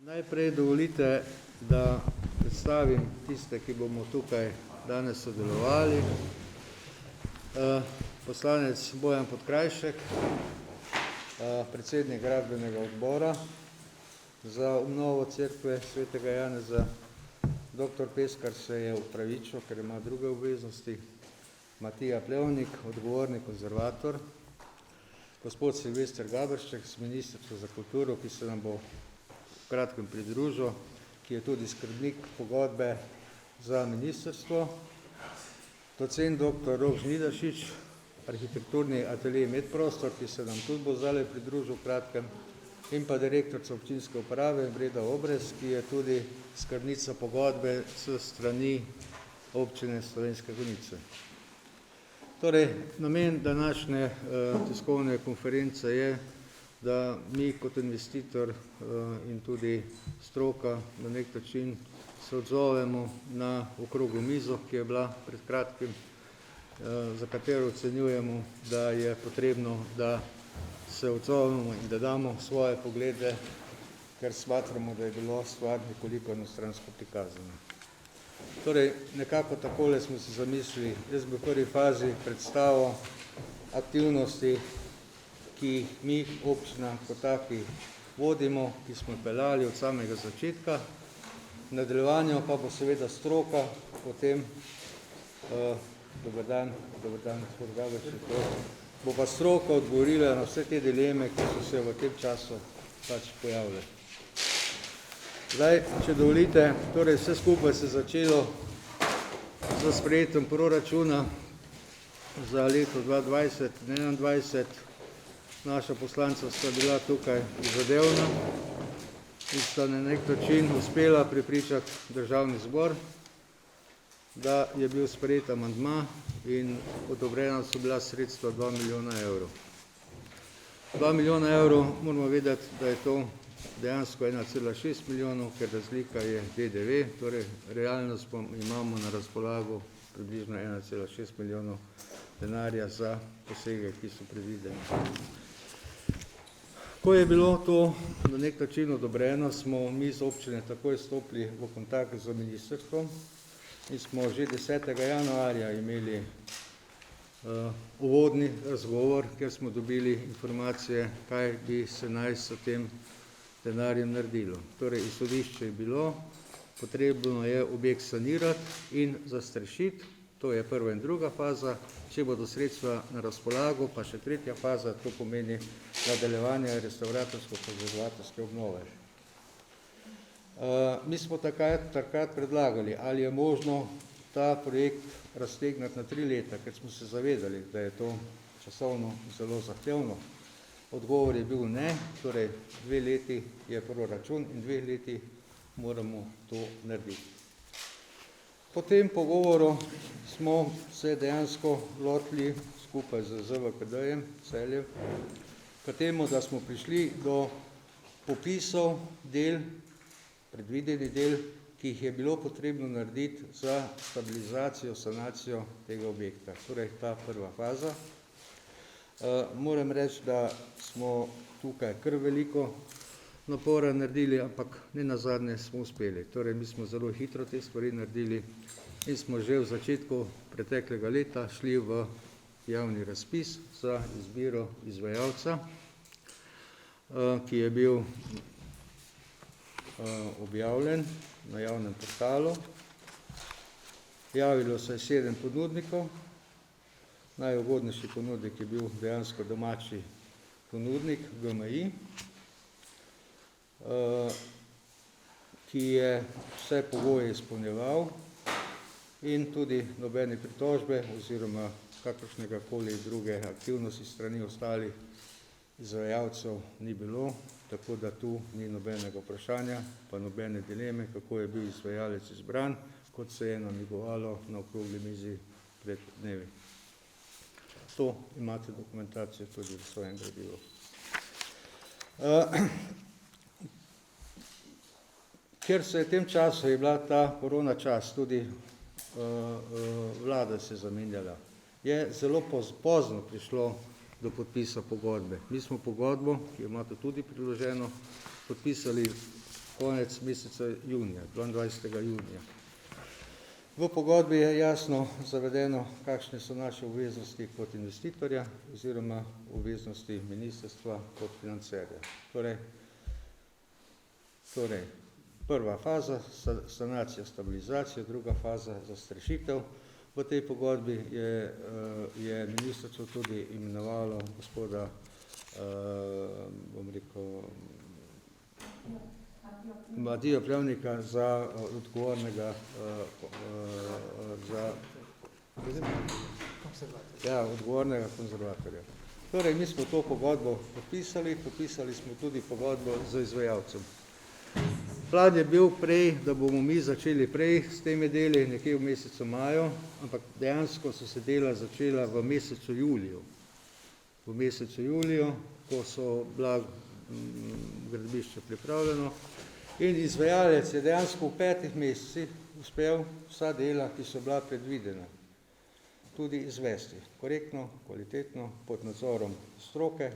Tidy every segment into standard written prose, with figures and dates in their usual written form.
Najprej dovolite, da predstavim tiste, ki bomo tukaj danes sodelovali. Poslanec Bojan Podkrajšek, predsednik gradbenega odbora za obnovo cerkve svetega Janeza. Doktor Peskar se je opravičil, ker ima druge obveznosti. Matija Plevnik, odgovorni konzervator. Gospod Silvester Gaberšček z Ministrstva za kulturo, ki se nam bo v kratkem pridružil, ki je tudi skrbnik pogodbe za ministrstvo. Docent dr. Rok Žnidaršič, arhitekturni atelje Medprostor, ki se nam tudi bo zdaj pridružil v kratkem, in pa direktorica občinske uprave Breda Obrez, ki je tudi skrbnica pogodbe s strani občine Slovenske Konjice. Torej, namen današnje tiskovne konference je, da mi kot investitor in tudi stroka na nek način se odzovemo na okroglo mizo, ki je bila pred kratkim, za katero ocenjujemo, da je potrebno, da se odzovemo in da damo svoje poglede, ker smatramo, da je bilo stvar nekoliko enostransko prikazana. Torej, nekako takole smo si zamislili. Jaz bi v prvi fazi predstavil aktivnosti, ki jih mi, občina, kot taki vodimo, ki smo peljali od samega začetka. V nadaljevanju pa bo seveda stroka, potem, dober dan, gospod Gaberšček, bo pa stroka odgovorila na vse te dileme, ki so se v tem času pač pojavile. Zdaj, če dovolite, torej vse skupaj se začelo z sprejetjem proračuna za leto 2020 in 2021. Naša poslanca sta bila tukaj zadevna in sta na nek način uspela prepričati državni zbor, da je bil sprejet amandma in odobrena so bila sredstva 2 milijona evrov. 2 milijona evrov, moramo vedeti, da je to dejansko 1,6 milijonov, ker razlika je DDV, torej realno imamo na razpolago približno 1,6 milijonov denarja za posege, ki so predvideni. Ko je bilo to na nek način odobreno, smo mi z občine takoj stopili v kontakt z ministrstvom in smo že 10. januarja imeli uvodni razgovor, kjer smo dobili informacije, kaj bi se naj s tem denarjem naredilo. Torej, izhodišče je bilo, potrebno je objekt sanirati in zastrešiti, to je prva in druga faza, če bodo sredstva na razpolago, pa še tretja faza, to pomeni nadaljevanje restauratorsko-konzervatorske obnove. Mi smo takrat predlagali, ali je možno ta projekt raztegniti na 3 leta, ker smo se zavedali, da je to časovno zelo zahtevno. Odgovor je bil ne, torej 2 leti je proračun in 2 leti moramo to narediti. Po tem pogovoru smo se dejansko lotili skupaj z ZVKD-jem Celje k temu, da smo prišli do popisov del, predvidenih del, ki jih je bilo potrebno narediti za stabilizacijo, sanacijo tega objekta. Torej, ta prva faza. Moram reči, da smo tukaj kar veliko napora naredili, ampak ne nazadnje smo uspeli. Torej, mi smo zelo hitro te stvari naredili in smo že v začetku preteklega leta šli v javni razpis za izbiro izvajalca, ki je bil objavljen na javnem portalu. Javilo se je 7 ponudnikov. Najugodnejši ponudnik je bil dejansko domači ponudnik GMI, ki je vse pogoje izpolnjeval in tudi nobene pritožbe oziroma kakršnega koli druge aktivnosti strani ostalih izvajalcev ni bilo, tako da tu ni nobenega vprašanja, pa nobene dileme, kako je bil izvajalec izbran, kot se je namigovalo na okrogli mizi pred dnevi. To imate dokumentacijo tudi v svojem gradivu. Ker se je v tem času, je bila ta korona čas, tudi vlada se zamenjala, je zelo pozno prišlo do podpisa pogodbe. Mi smo pogodbo, ki jo imate tudi priloženo, podpisali konec meseca junija, 22. junija. V pogodbi je jasno zavedeno, kakšne so naše obveznosti kot investitorja oziroma obveznosti ministrstva kot financerja. Torej, prva faza, sanacija, stabilizacija, druga faza, zastrešitev. V tej pogodbi je ministrstvo tudi imenovalo gospoda, Matijo Plevnika za odgovornega odgovornega konzervatorja. Torej, mi smo to pogodbo podpisali smo tudi pogodbo z izvajalcem. Plan je bil prej, da bomo mi začeli prej s temi deli, nekje v mesecu maju, ampak dejansko so se dela začela v mesecu juliju. V mesecu juliju, ko so bila gradbišče pripravljeno in izvajalec je dejansko v 5 mesecih uspel vsa dela, ki so bila predvidena, tudi izvesti korektno, kvalitetno, pod nadzorom stroke,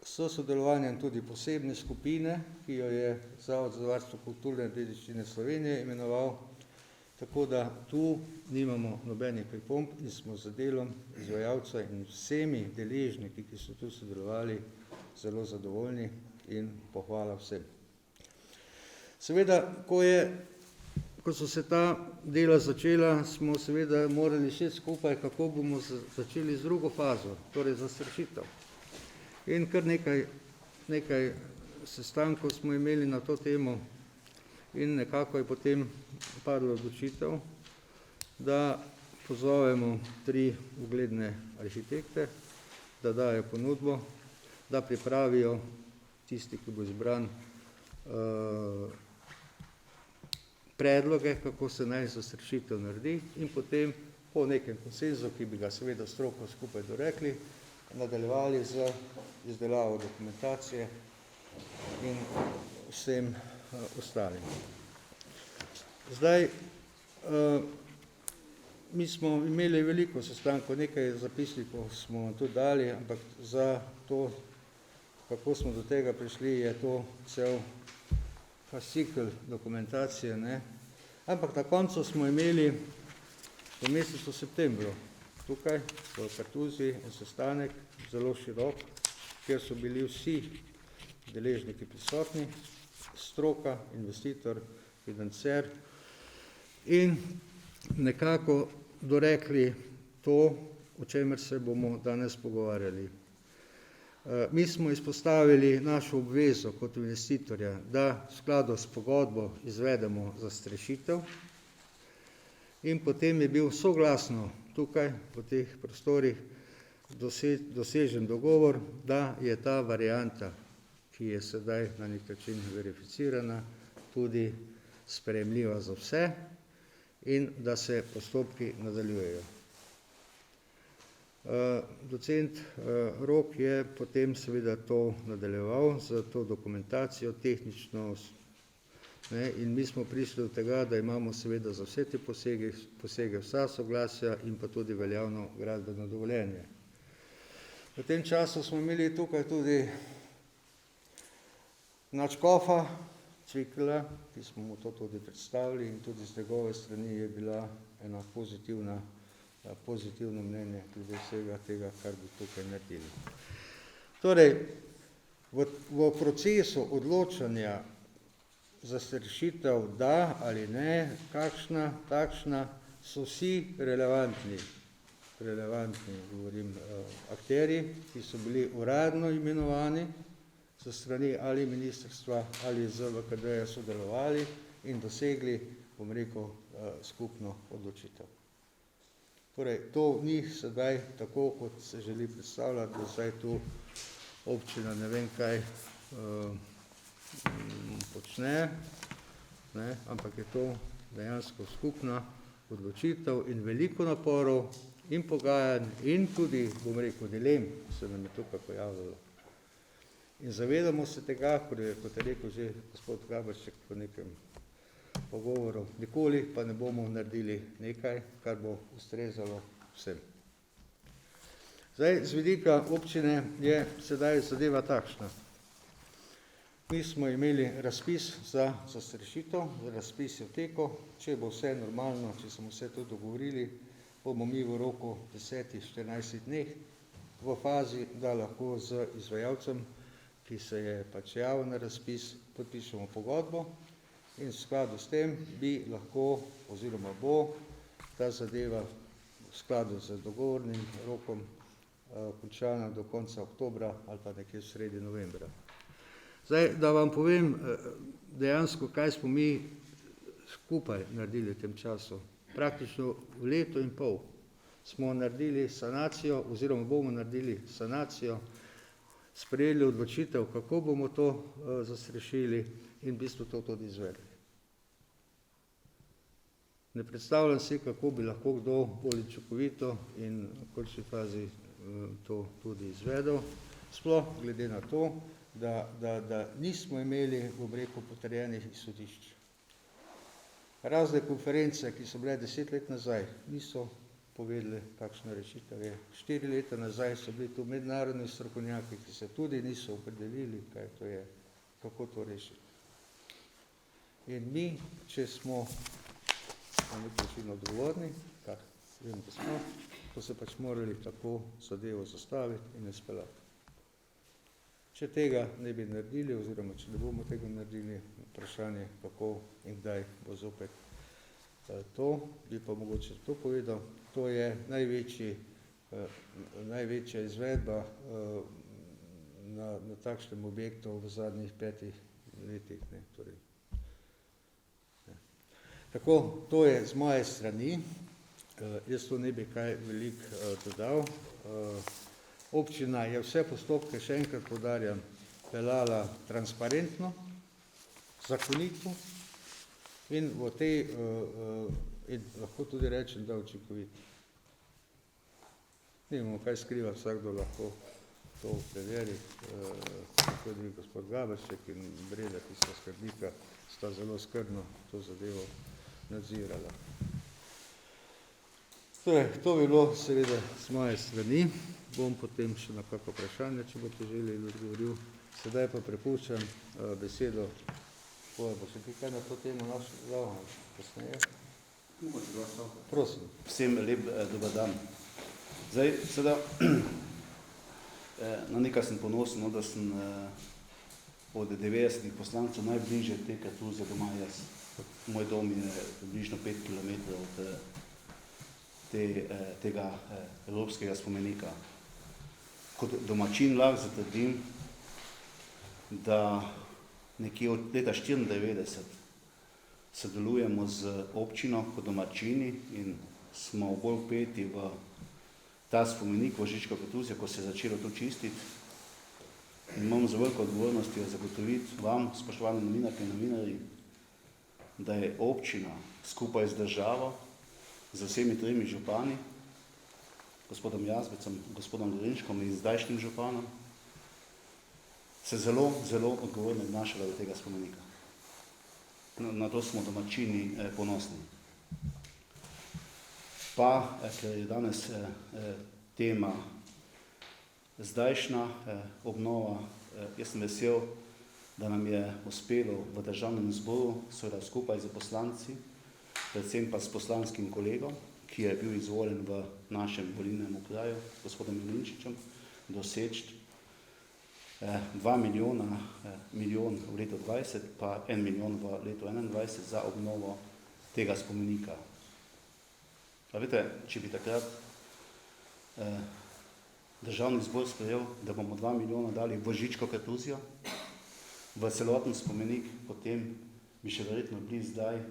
s sodelovanjem tudi posebne skupine, ki jo je Zavod za varstvo kulturne dediščine Slovenije imenoval, tako da tu nimamo nobenih pripomb in smo z delom izvajalca in vsemi deležniki, ki so tu sodelovali, zelo zadovoljni in pohvala vsem. Seveda, ko so se ta dela začela, smo seveda morali še skupaj, kako bomo začeli z drugo fazo, torej zastrešitev. In kar nekaj sestankov smo imeli na to temo in nekako je potem padla odločitev, da pozovemo 3 ugledne arhitekte, da dajo ponudbo, da pripravijo tisti, ki bo izbran, predloge, kako se naj zastrešitev naredi in potem po nekem konsenzu, ki bi ga seveda stroko skupaj dorekli, nadaljevali z izdelavo dokumentacije in vsem ostalim. Zdaj, mi smo imeli veliko sestankov, nekaj zapisnikov smo tudi dali, ampak za to, kako smo do tega prišli, je to cel fascikel dokumentacije, ne? Ampak na koncu smo imeli v mesecu septembru tukaj v Kartuziji en sestanek, zelo širok, kjer so bili vsi deležniki prisotni, stroka, investitor, financer in nekako dorekli to, o čemer se bomo danes pogovarjali. Mi smo izpostavili našo obvezo kot investitorja, da v skladu s pogodbo izvedemo zastrešitev in potem je bil soglasno tukaj v teh prostorih dosežen dogovor, da je ta varianta, ki je sedaj na nek način verificirana, tudi sprejemljiva za vse in da se postopki nadaljujejo. Docent Rok je potem seveda to nadaljeval z to dokumentacijo, tehnično, in mi smo prišli do tega, da imamo seveda za vse te posege vsa soglasja in pa tudi veljavno gradbeno dovoljenje. V tem času smo imeli tukaj tudi nadškofa Cvikla, ki smo mu to tudi predstavili in tudi z njegove strani je bila ena pozitivno mnenje glede vsega tega, kar bi tukaj naredili. Torej, v procesu odločanja zastrešitev da ali ne, kakšna, takšna, so vsi relevantni, govorim, akterji, ki so bili uradno imenovani sa strani ali ministrstva ali ZVKD-ja sodelovali in dosegli, bom rekel, skupno odločitev. Torej, to ni sedaj tako, kot se želi predstavljati, da vsaj tu občina ne vem kaj počne, ne, ampak je to dejansko skupna odločitev in veliko naporov in pogajanj in tudi, bom rekel, dilem, se nam je tukaj pojavljalo. In zavedamo se tega, kot je rekel že gospod Gaberšek po nekem pogovoru, nikoli pa ne bomo naredili nekaj, kar bo ustrezalo vsem. Zdaj, z vidika občine je sedaj zadeva takšna. Mi smo imeli razpis za zastrešitev, razpis je v teku, če bo vse normalno, če smo vse to dogovorili, bomo mi v roku 10-14 dneh v fazi, da lahko z izvajalcem, ki se je pač javil na razpis, podpišemo pogodbo in v skladu s tem bi lahko oziroma bo ta zadeva v skladu z dogovornim rokom končana do konca oktobra ali pa nekje v sredi novembra. Zdaj, da vam povem dejansko, kaj smo mi skupaj naredili v tem času. Praktično v letu in pol smo naredili sanacijo oziroma bomo naredili sanacijo, sprejeli odločitev, kako bomo to zastrešili in v bistvu to tudi izvedli. Ne predstavljam si, kako bi lahko kdo bolj učinkovito in v končni fazi to tudi izvedel, sploh glede na to, da nismo imeli, bom rekel, potrjenih izhodišč. Razne konference, ki so bile 10 let nazaj, niso povedali, kakšna rešitev je. 4 leta nazaj so bili tu mednarodni strokovnjaki, ki se tudi niso opredelili, kaj to je, kako to rešiti. In mi, če smo na nek način odgovorni, kar vem, da smo, to se pač morali tako zadevo zastaviti in izpeljati. Če tega ne bi naredili, oziroma če ne bomo tega naredili, vprašanje, kako in kdaj bo zopet to, bi pa mogoče to povedal, to je največja izvedba na takšnem objektu v zadnjih 5 letih. Ne, torej. Tako, to je z moje strani, jaz to ne bi kaj veliko dodal. Občina je vse postopke, še enkrat poudarjam, peljala transparentno, zakonito in v tej, in lahko tudi rečem, da učinkovito. Nimamo kaj skrivati, vsakdo lahko to preveri, tudi gospod Gaberšek in Breda, ki sta skrbnika, sta zelo skrbno to zadevo nadzirala. To bi bilo seveda z moje strani, bom potem še na kakšno vprašanje, če boste želeli, odgovoril. Sedaj pa prepuščam besedo, bo še kaj na to temo našel kasneje. Prosim. Vsem lep dober dan. Zdaj, seveda, na nekaj sem ponosen, da sem od 90 poslancev najbližje te Kartuzije doma jaz. Moj dom je približno 5 km od tega evropskega spomenika. Kot domačin lahko zatrdim, da nekje od leta 1994 sodelujemo z občino kot domačini in smo bolj vpeti v ta spomenik v Žičko Kartuzijo, ko se je začelo to čistiti. In imam z veliko odgovornostjo zagotoviti vam, spoštovani novinarke in novinarji, da je občina skupaj z državo, z vsemi 3 župani, gospodom Jazbecem, gospodom Gorenčkom in zdajšnjim županom, se zelo, zelo odgovorno obnašala do tega spomenika. Na to smo domačini ponosni. Pa, ker je danes tema zdajšnja obnova, jaz sem vesel, da nam je uspelo v Državnem zboru, seveda skupaj z poslanci, predvsem pa s poslanskim kolegom, ki je bil izvoljen v našem volilnem okraju, gospodom Milinčičem, doseči 2 milijon v letu 2020, pa 1 milijon v letu 2021 za obnovo tega spomenika. A veste, če bi takrat Državni zbor sprejel, da bomo 2 milijona dali v Žičko Kartuzijo, v celoten spomenik, potem bi še verjetno bili zdaj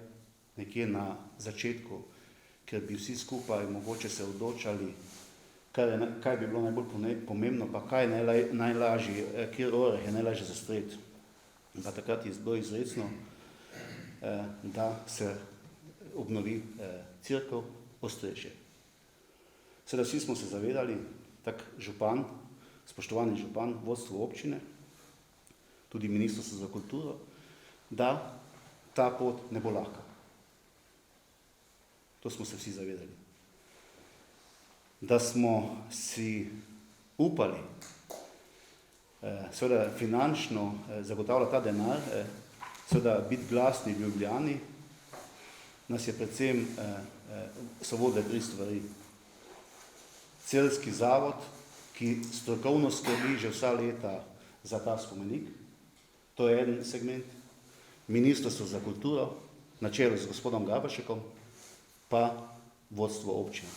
nekje na začetku, ker bi vsi skupaj mogoče se odločali, kaj bi bilo najbolj pomembno, pa kaj najlažje, kjer oreh je najlažje zastreti. Pa takrat je bilo izrecno, da se obnovi cerkev, ostrešje. Seveda vsi smo se zavedali, tak župan, spoštovani župan, vodstvo občine, tudi Ministrstvo za kulturo, da ta pot ne bo lahka. To smo se vsi zavedali. Da smo si upali seveda finančno zagotavlja ta denar, seveda biti glasni v Ljubljani, nas je predvsem so vodile 3 stvari. Celjski zavod, ki strokovno skrbi že vsa leta za ta spomenik, to je en segment. Ministrstvo za kulturo, na čelu z gospodom Gaberšekom, pa vodstvo občine.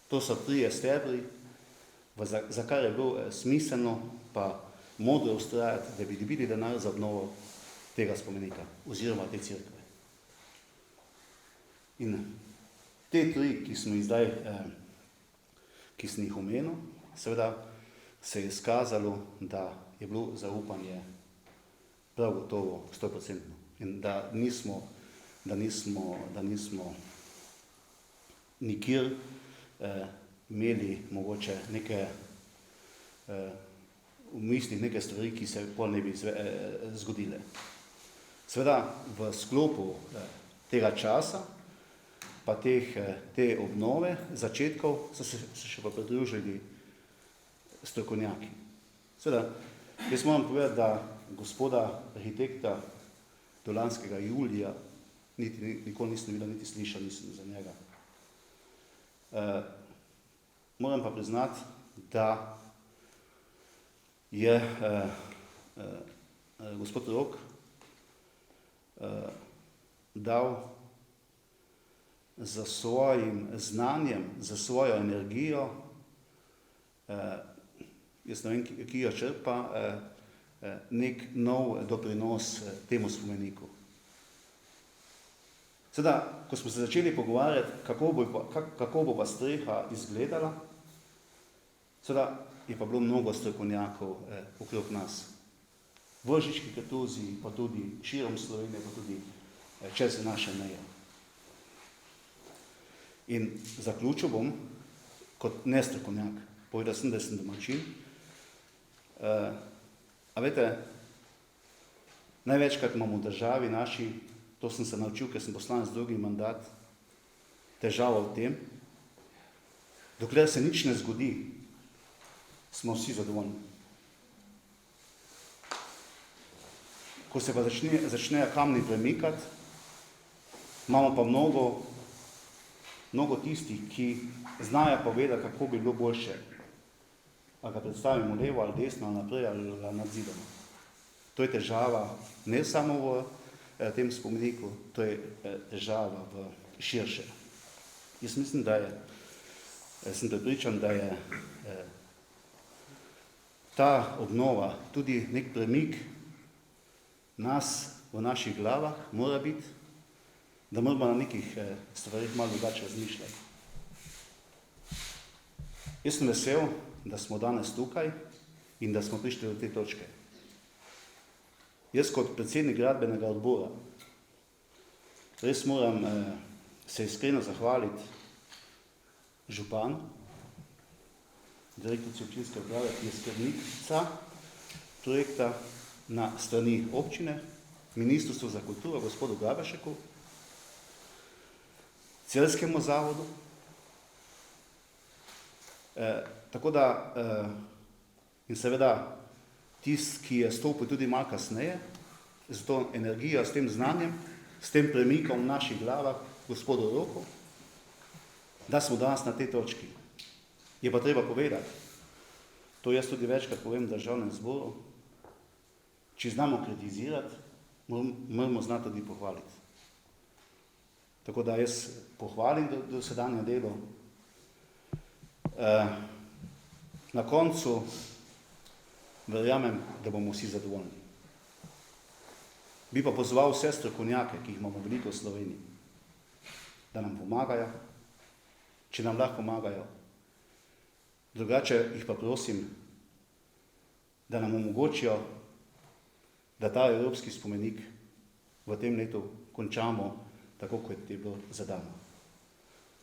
To so 3 stebri, za kar je bilo smiselno pa modro ustrajati, da bi dobili denar za obnovo tega spomenika oziroma te cerkve. In te 3, ki smo jih zdaj, ki sem jih omenil, seveda se je izkazalo, da je bilo zaupanje prav gotovo 100% in da nismo nikjer imeli mogoče neke v mislih neke stvari, ki se pol ne bi zgodile. Seveda v sklopu tega časa pa te obnove začetkov so se še pa pridružili strokovnjaki. Seveda, jaz moram povedati, da gospoda arhitekta do lanskega julija nikoli nisem videl, niti slišal nisem za njega. Moram pa priznati, da je gospod Rok dal za svojim znanjem, za svojo energijo, jaz ne vem, ki jo črpa, nek nov doprinos temu spomeniku. Seveda, ko smo se začeli pogovarjati, kako bo pa streha izgledala, seveda je pa bilo mnogo strokovnjakov okrog nas. V Vršički Kartuziji, pa tudi širom Slovenije, pa tudi čez naše meje. In zaključil bom kot nestrokovnjak. Povedal sem, da sem domačin. A veste, največkrat imamo v državi naši, to sem se naučil, ker sem poslanec drugi mandat, težava v tem, dokler se nič ne zgodi, smo vsi zadovoljni. Ko se pa začnejo kamni premikati, imamo pa mnogo tistih, ki znajo povedati, kako bi bilo boljše. A ga predstavimo levo ali desno, ali naprej ali nad zidom. To je težava ne samo v tem spomeniku, to je težava v širše. Jaz mislim, sem prepričan, da je ta obnova tudi nek premik nas v naših glavah, mora biti, da moramo na nekih stvarih malo drugače razmišljati. Jaz sem vesel, da smo danes tukaj in da smo prišli do te točke. Jaz kot predsednik gradbenega odbora res moram se iskreno zahvaliti županu, direktorici občinske uprave, ki je skrbnica projekta na strani občine, Ministrstvu za kulturo, gospodu Gaberšeku, Celjskemu zavodu. Tako da, in seveda, tisti, ki je stopil tudi malo kasneje, z to energijo, s tem znanjem, s tem premikom v naših glavah, gospodu Roku, da smo danes na tej točki. Je pa treba povedati, to jaz tudi večkrat povem v državnem zboru, če znamo kritizirati, moramo znati tudi pohvaliti. Tako da jaz pohvalim dosedanje delo. Na koncu verjamem, da bomo vsi zadovoljni. Bi pa pozval vse strokovnjake, ki jih imamo veliko v Sloveniji, da nam pomagajo, če nam lahko pomagajo. Drugače jih pa prosim, da nam omogočijo, da ta evropski spomenik v tem letu končamo tako, kot je bilo zadano.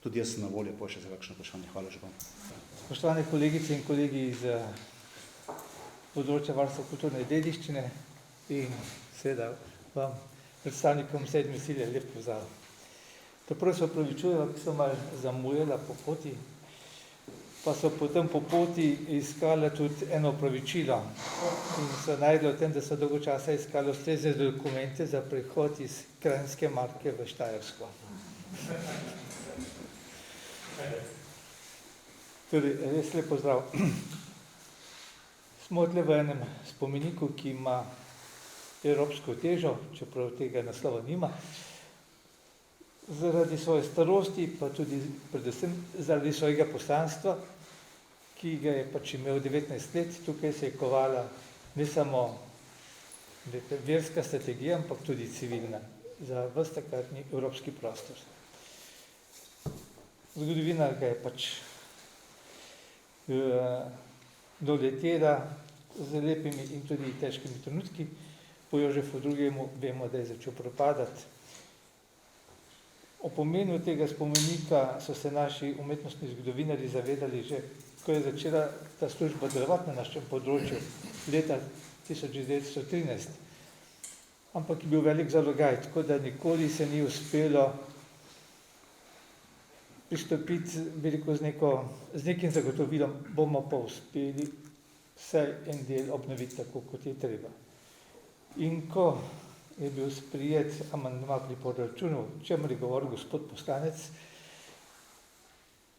Tudi jaz sem na voljo še za kakšno vprašanje. Hvala, župan. Spoštovane kolegice in kolegi iz področja varstva kulturne dediščine in seveda vam, predstavnikom sedme sile, lep pozdrav. Čeprav se opravičujem, ki sem malo zamujala po poti. pa so potem po poti iskali tudi eno opravičilo in so najdli o tem, da so dolgo časa iskali ustrezne dokumente za prehod iz Kranjske Marke v Štajersko. Torej, res lep pozdrav. Smo tle v enem spomeniku, ki ima evropsko težo, čeprav tega naslova nima, zaradi svoje starosti, pa tudi predvsem zaradi svojega poslanstva, ki ga je pač imel 19 let. Tukaj se je kovala ne samo verska strategija, ampak tudi civilna, za ves takratni evropski prostor. Zgodovina ga je pač doletela z lepimi in tudi težkimi trenutki. Po Jožefu II. Vemo, da je začel propadati. O pomenu tega spomenika so se naši umetnostni zgodovinarji zavedali že, ko je začela ta služba delovati na našem področju leta 1913. Ampak je bil velik zalogaj, tako da nikoli se ni uspelo pristopiti, bi rekel, z nekim zagotovilom, bomo pa uspeli vsaj en del obnoviti tako, kot je treba. In ko je bil sprijet amandma pri proračunu, o čemer je govoril gospod poslanec,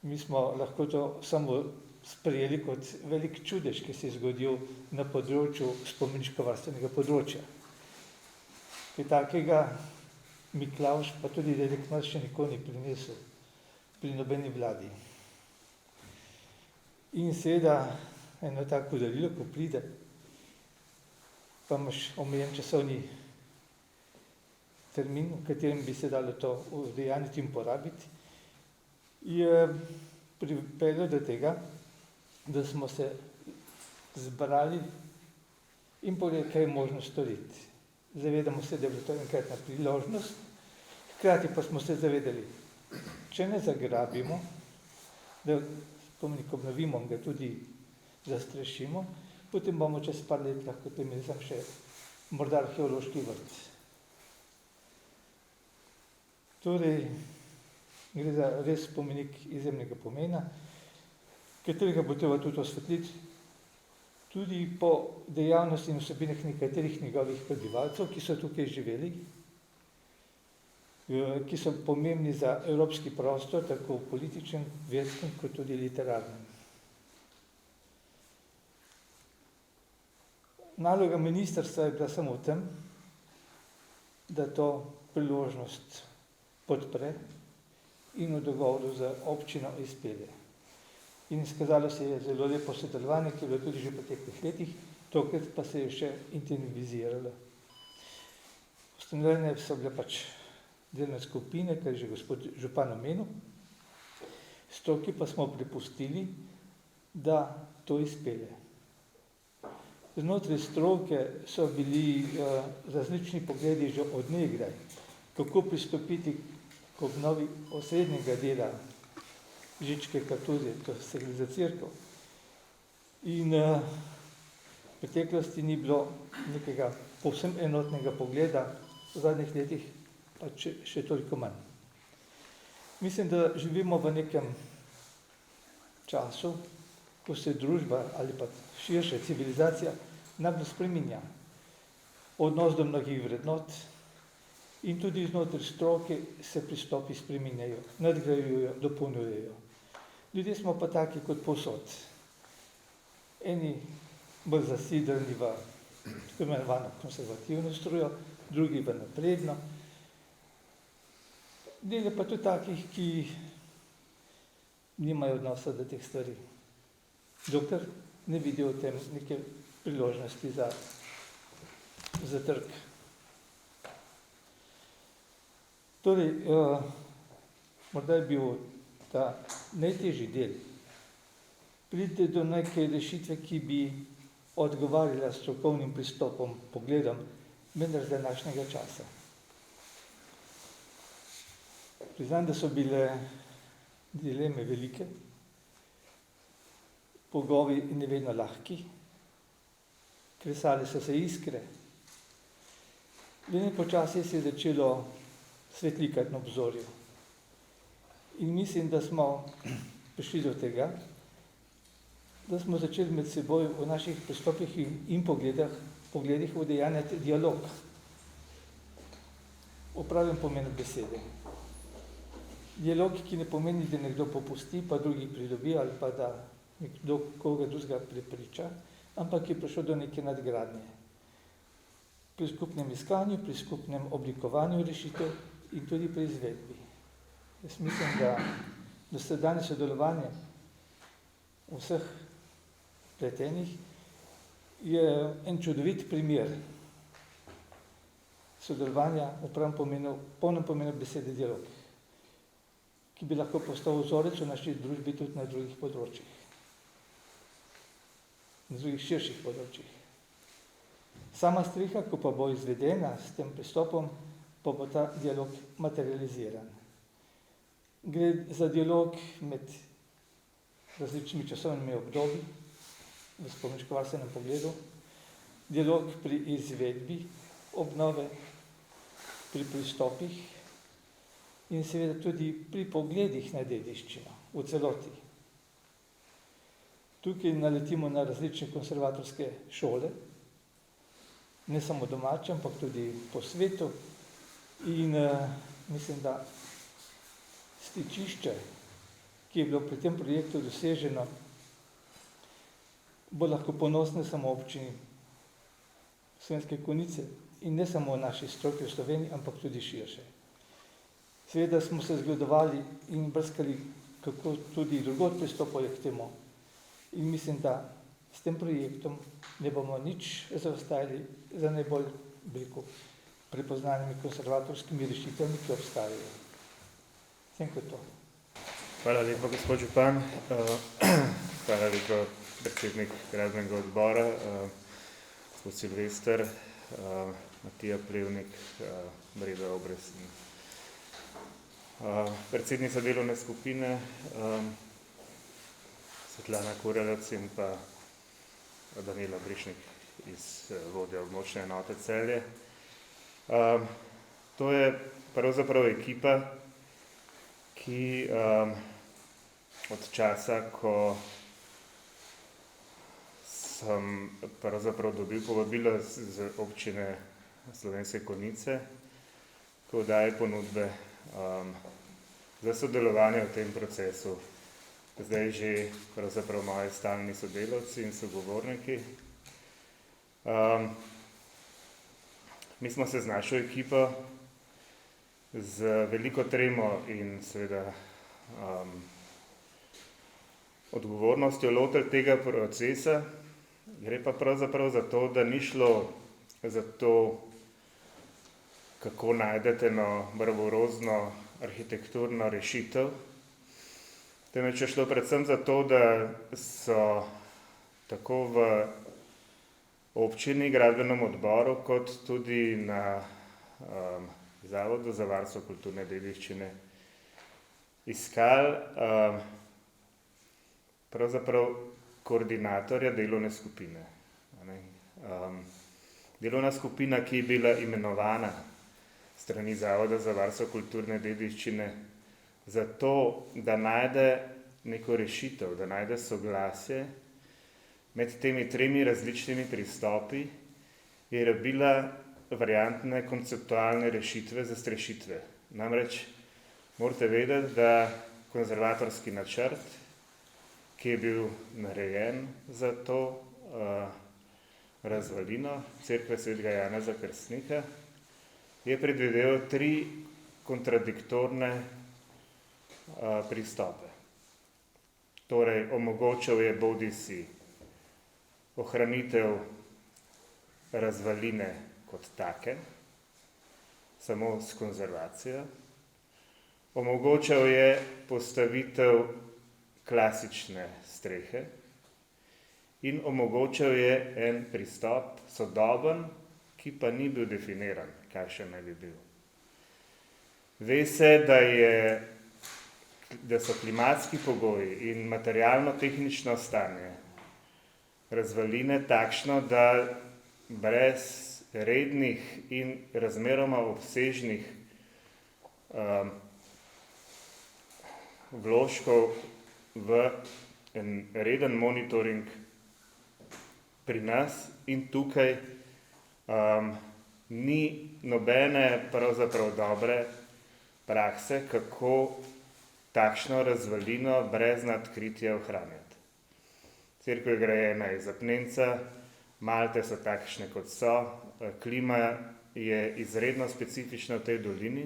mi smo lahko to samo sprejeli kot velik čudež, ki se je zgodil na področju spomeniško-varstvenega področja. Kaj takega Miklavž, pa tudi Dedek Mrz še nikoli ni prinesel pri nobeni vladi. In seveda eno tako darilo, ko pride, pa imaš omejen časovni termin, v katerem bi se dalo to udejanjiti in porabiti, je pripeljal do tega, da smo se zbrali in povedali, kaj je možno storiti. Zavedamo se, da je bila to enkratna priložnost, hkrati pa smo se zavedali, če ne zagrabimo, da spomenik obnovimo in ga tudi zastrešimo, potem bomo čez par let lahko imeli sam še morda arheološki vrt. Torej, gre za res spomenik izjemnega pomena, katerega bo treba tudi osvetliti tudi po dejavnosti in vsebinah nekaterih njegovih prebivalcev, ki so tukaj živeli, ki so pomembni za evropski prostor, tako političen, verskem, kot tudi literarnem. Naloga ministrstva je bila samo v tem, da to priložnost podpre in v dogovoru z občino izpelje. In izkazalo se je zelo lepo sodelovanje, ki je bilo tudi že v preteklih letih, tokrat pa se je še intenziviziralo. Ustanovljene so bile pač delne skupine, kar je že gospod župan omenil, stroki pa smo prepustili, da to izpelje. Znotraj stroke so bili različni pogledi že od nekdaj, kako pristopiti k obnovi osrednjega dela Žičke Kartuzije, to se gre za cerkev. In v preteklosti ni bilo nekega povsem enotnega pogleda, v zadnjih letih pa še toliko manj. Mislim, da živimo v nekem času, ko se družba ali pa širša civilizacija naglo spreminja. Odnos do mnogih vrednot in tudi znotraj stroke se pristopi spreminjajo, nadgrajujejo, dopolnjujejo. Ljudje smo pa taki kot povsod. Eni bolj zasidrani v tako imenovano konservativno strujo, drugi v napredno. Del je pa tudi takih, ki nimajo odnosa do teh stvari. Dokler ne vidijo v tem neke priložnosti za trg. Torej, morda je bil ta najtežji del. Pride do neke rešitve, ki bi odgovarjala strokovnim pristopom, pogledom, vendar z današnjega časa. Priznam, da so bile dileme velike, pogovi ne vedno lahki, kresale so se iskre. Vedno počasi se je začelo svetlikati na obzorju. In mislim, da smo prišli do tega, da smo začeli med seboj v naših pristopih in pogledih udejanjati dialog. V pravem pomenu besede. Dialog, ki ne pomeni, da nekdo popusti, pa drugi pridobi, ali pa da nekdo koga drugega prepriča, ampak je prišel do neke nadgradnje. Pri skupnem iskanju, pri skupnem oblikovanju rešitev in tudi pri izvedbi. Jaz mislim, da dosedanje sodelovanje vseh pletenih je en čudovit primer sodelovanja v pravem pomenu, polnem pomenu besede dialog, ki bi lahko postal vzorec v naši družbi tudi na drugih področjih, na drugih širših področjih. Sama streha, ko pa bo izvedena s tem pristopom, pa bo ta dialog materializiran. Gre za dialog med različnimi časovnimi obdobji, v spomeniško-varstvenem pogledu, dialog pri izvedbi obnove, pri pristopih in seveda tudi pri pogledih na dediščino v celoti. Tukaj naletimo na različne konservatorske šole, ne samo domače, ampak tudi po svetu in mislim, da stičišče, ki je bilo pri tem projektu doseženo, bo lahko ponosne samo občini Slovenske Konjice in ne samo naši stroki v Sloveniji, ampak tudi širše. Seveda smo se zgledovali in brskali, kako tudi drugod pristopajo k temu. In mislim, da s tem projektom ne bomo nič zaostajali za najbolj prepoznanimi konservatorskimi rešitvami, ki obstajajo. Vsem kot to. Hvala lepa, gospod župan. Hvala lepa, predsednik gradbenega odbora, gospod Silvester, Matija Plevnik, Breda Obrez in predsednica delovne skupine, Svetlana Kurelec in pa Danila Brišnik iz vodja območne enote Celje. To je pravzaprav ekipa, ki od časa, ko sem pravzaprav dobil povabilo z občine Slovenske Konjice, ko daje ponudbe za sodelovanje v tem procesu. Zdaj že pravzaprav moji stalni sodelavci in sogovorniki. Mi smo se z našo ekipo z veliko tremo in seveda odgovornostjo lotili tega procesa. Gre pa pravzaprav za to, da ni šlo za to, kako najdete eno barbarozno arhitekturno rešitev, temveč je šlo predvsem za to, da so tako v občini, gradbenem odboru, kot tudi na Zavodu za varstvo kulturne dediščine iskali pravzaprav koordinatorja delovne skupine. Delovna skupina, ki je bila imenovana strani Zavoda za varstvo kulturne dediščine zato, da najde neko rešitev, da najde soglasje med temi tremi različnimi pristopi, je rabila variantne konceptualne rešitve za strešitve. Namreč morate vedeti, da konzervatorski načrt, ki je bil narejen za to razvalino cerkve svetega Janeza Krstnika, je predvideval 3 kontradiktorne pristope. Torej, omogočal je bodisi ohranitev razvaline kot take, samo s konzervacijo. Omogočal je postavitev klasične strehe in omogočal je en pristop sodoben, ki pa ni bil definiran, kaj še naj bi bil. Ve se, da so klimatski pogoji in materialno-tehnično stanje razvaline takšno, da brez rednih in razmeroma obsežnih vložkov v en reden monitoring pri nas in tukaj ni nobene pravzaprav dobre prakse, kako takšno razvalino brez nadkritja ohranjati. Cerkev je grajena iz apnenca, malte so takšne, kot so, klima je izredno specifična v tej dolini,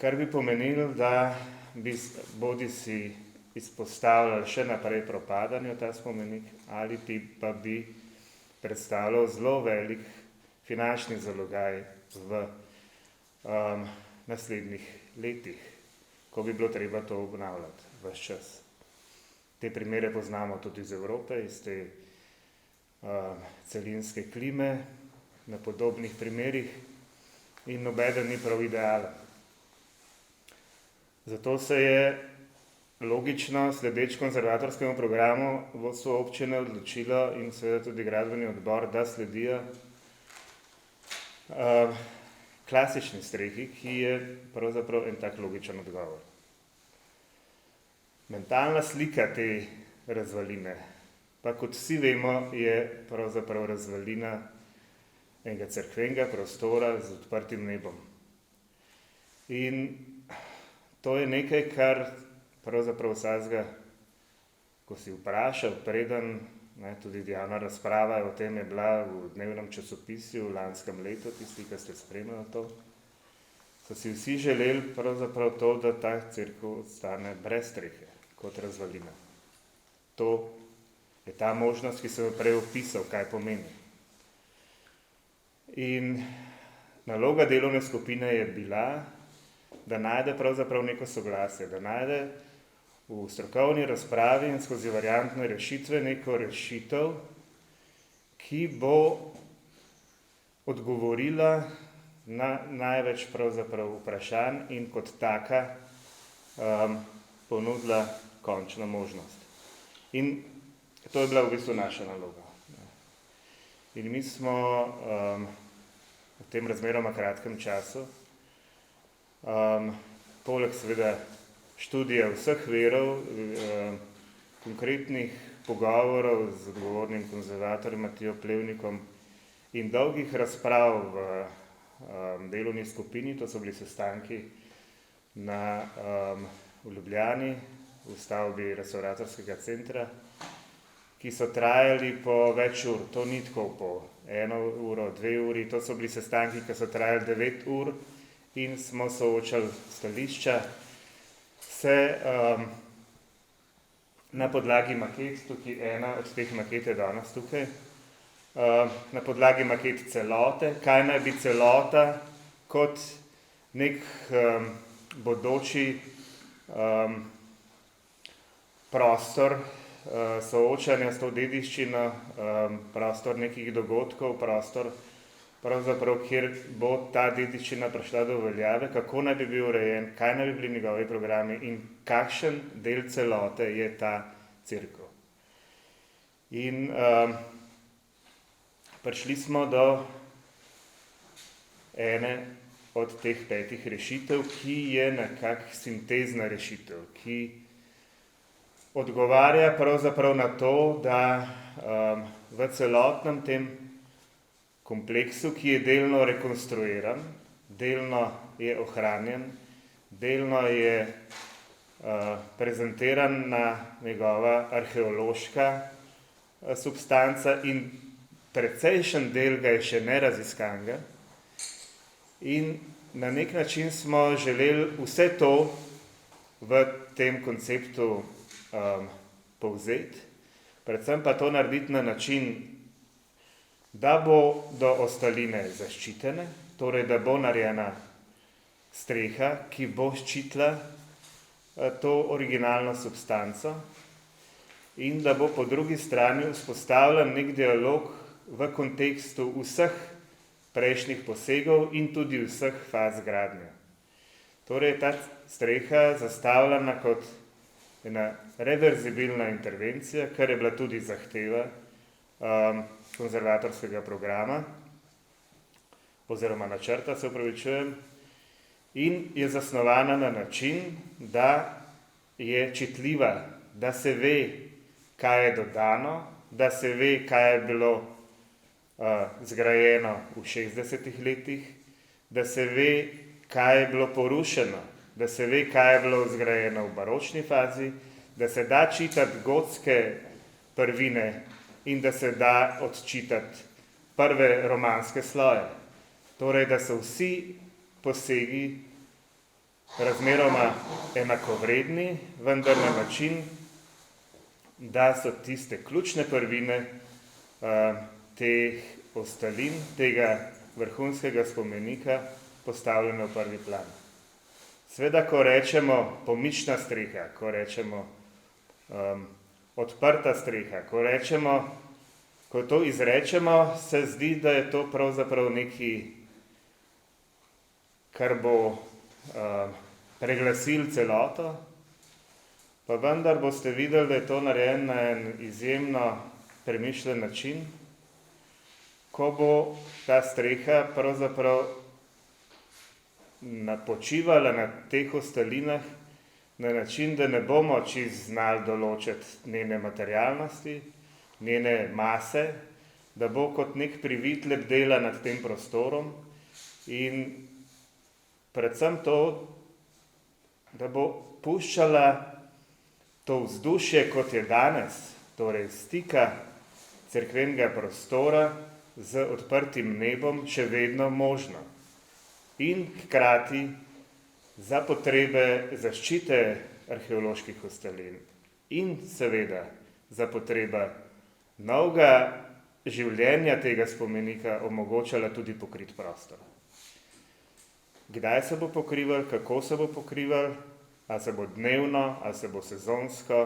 kar bi pomenilo, da bi bodisi izpostavljali še naprej propadanju ta spomenik, ali pa bi predstavljal zelo velik finančni zalogaj v naslednjih letih, ko bi bilo treba to obnavljati ves čas. Te primere poznamo tudi iz Evrope, iz te celinske klime, na podobnih primerih in nobeden ni prav idealen. Zato se je logično, sledeč konzervatorskemu programu, vodstvo občine odločilo in seveda tudi gradbeni odbor, da sledijo klasični strehi, ki je pravzaprav en tak logičen odgovor. Mentalna slika te razvaline, pa kot vsi vemo, je pravzaprav razvalina enega cerkvenega prostora z odprtim nebom. In to je nekaj, kar pravzaprav vsakega, ko si vprašal, preden, tudi javna razprava o tem je bila v dnevnem časopisju v lanskem letu, tisti, ki ste spremljali to, so si vsi želeli pravzaprav to, da ta cerkev ostane brez strehe, kot razvalina. To je ta možnost, ki sem jo prej opisal, kaj pomeni. In naloga delovne skupine je bila, da najde pravzaprav neko soglasje, da najde v strokovni razpravi in skozi variantne rešitve neko rešitev, ki bo odgovorila na največ pravzaprav vprašanj in kot taka ponudila končno možnost. In to je bila v bistvu naša naloga. In mi smo v tem razmeroma kratkem času, poleg seveda študija vseh verov, konkretnih pogovorov z odgovornim konzervatorjem Matijo Plevnikom in dolgih razprav v delovni skupini, to so bili sestanki v Ljubljani, v stavbi restauratorskega centra, ki so trajali po več ur, to ni tako po 1 uro, 2 uri, to so bili sestanki, ki so trajali 9 ur in smo soočali stališča, se na podlagi maket, tukaj ena od teh maket je danes tukaj, na podlagi maket celote, kaj naj bi celota kot nek bodoči prostor soočanja s to dediščino, prostor nekih dogodkov, prostor, pravzaprav, kjer bo ta dediščina prišla do veljave, kako naj bi bil urejen, kaj naj bi bili njegovi programi in kakšen del celote je ta cerkev. In prišli smo do ene od teh 5 rešitev, ki je nekak sintezna rešitev, ki odgovarja pravzaprav na to, da v celotnem tem kompleksu, ki je delno rekonstruiran, delno je ohranjen, delno je prezentirana njegova arheološka substanca in precejšen del ga je še neraziskanega. In na nek način smo želeli vse to v tem konceptu povzeti, predvsem pa to narediti na način, da bo do ostaline zaščitene, torej da bo narejena streha, ki bo ščitila to originalno substanco in da bo po drugi strani vzpostavljen nek dialog v kontekstu vseh prejšnjih posegov in tudi vseh faz gradnje. Torej je ta streha zastavljena kot ena reverzibilna intervencija, kar je bila tudi zahteva konzervatorskega programa oziroma načrta, se opravičujem, in je zasnovana na način, da je čitljiva da se ve, kaj je dodano, da se ve, kaj je bilo zgrajeno v 60 letih, da se ve, kaj je bilo porušeno, da se ve, kaj je bilo zgrajeno v baročni fazi, da se da čitati gotske prvine in da se da odčitati prve romanske sloje. Torej, da so vsi posegi razmeroma enakovredni, vendar na način, da so tiste ključne prvine teh ostalin, tega vrhunskega spomenika postavljene v prvi plan. Sveda, ko rečemo pomična streha, ko rečemo odprta streha, ko to izrečemo, se zdi, da je to pravzaprav nekaj, kar bo preglasil celoto, pa vendar boste videli, da je to narejeno na en izjemno premišljen način, ko bo ta streha pravzaprav počivala na teh ostalinah na način, da ne bomo čisto znali določiti njene materialnosti, njene mase, da bo kot nek privid lebdela nad tem prostorom in predvsem to, da bo puščala to vzdušje, kot je danes, torej stika cerkvenega prostora z odprtim nebom, še vedno možno. In hkrati za potrebe zaščite arheoloških ostalin in seveda za potrebe novega življenja tega spomenika omogočala tudi pokrit prostor. Kdaj se bo pokrival, kako se bo pokrival, a se bo dnevno, a se bo sezonsko,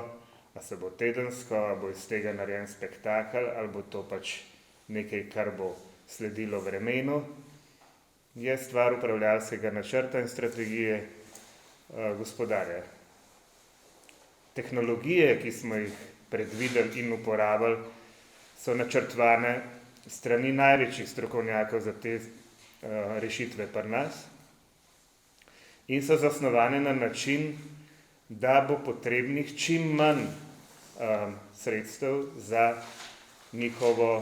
a se bo tedensko, a bo iz tega narejen spektakel, ali bo to pač nekaj, kar bo sledilo vremenu, je stvar upravljavskega načrta in strategije gospodarja. Tehnologije, ki smo jih predvideli in uporabili, so načrtovane strani največjih strokovnjakov za te rešitve pri nas in so zasnovane na način, da bo potrebnih čim manj sredstev za njihovo